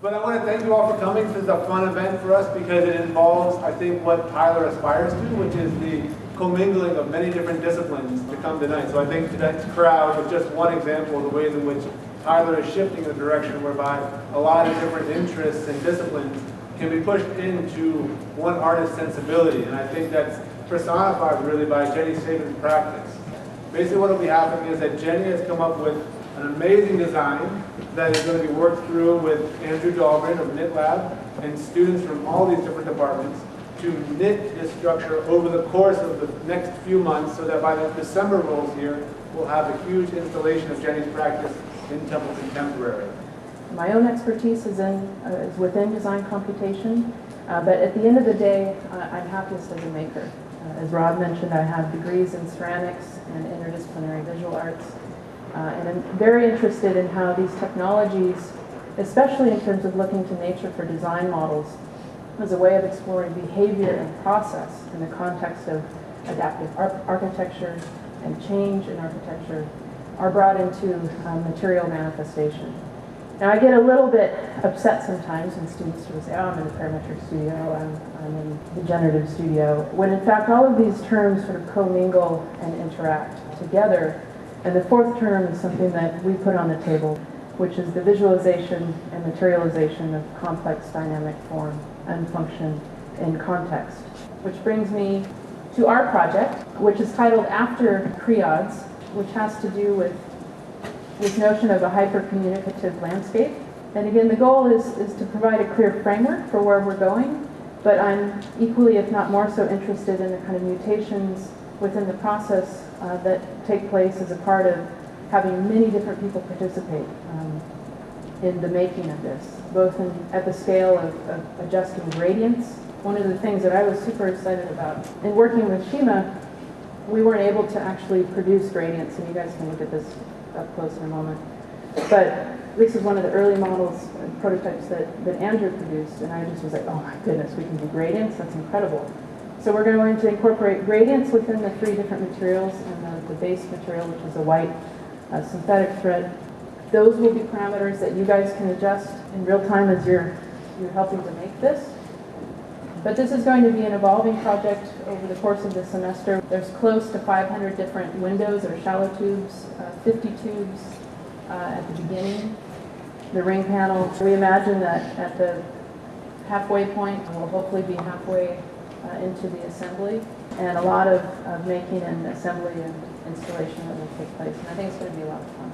But I want to thank you all for coming. This is a fun event for us because it involves, I think, what Tyler aspires to, which is the commingling of many different disciplines to come tonight. So I think tonight's crowd is just one example of the ways in which Tyler is shifting in a direction whereby a lot of different interests and disciplines can be pushed into one artist's sensibility. And I think that's personified really by Jenny Sabin's practice. Basically what will be happening is that Jenny has come up with an amazing design that is going to be worked through with Andrew Dahlgren of Knit Lab and students from all these different departments to knit this structure over the course of the next few months so that by the December rolls here, we'll have a huge installation of Jenny's practice in Temple Contemporary. My own expertise is within design computation, but at the end of the day, I'm happiest as a maker. As Rob mentioned, I have degrees in ceramics and interdisciplinary visual arts, and I'm very interested in how these technologies, especially in terms of looking to nature for design models, as a way of exploring behavior and process in the context of adaptive architecture and change in architecture, are brought into material manifestation. Now I get a little bit upset sometimes when students sort of say, oh, I'm in the parametric studio, I'm in the generative studio, when in fact all of these terms sort of commingle and interact together. And the fourth term is something that we put on the table, which is the visualization and materialization of complex dynamic form and function in context. Which brings me to our project, which is titled After Creods, which has to do with this notion of a hyper-communicative landscape. And again, the goal is to provide a clear framework for where we're going, but I'm equally, if not more so, interested in the kind of mutations within the process that take place as a part of having many different people participate in the making of this, both at the scale of adjusting gradients. One of the things that I was super excited about in working with Shima, we weren't able to actually produce gradients, and you guys can look at this up close in a moment. But this is one of the early models and prototypes that Andrew produced, and I just was like, oh my goodness, we can do gradients? That's incredible. So we're going to incorporate gradients within the three different materials, and the base material, which is a white synthetic thread. Those will be parameters that you guys can adjust in real time as you're helping to make this. But this is going to be an evolving project over the course of the semester. There's close to 500 different windows or shallow tubes, 50 tubes at the beginning. The ring panel, we imagine that at the halfway point, we'll hopefully be halfway into the assembly, and a lot of making and assembly and installation that will take place. And I think it's going to be a lot of fun.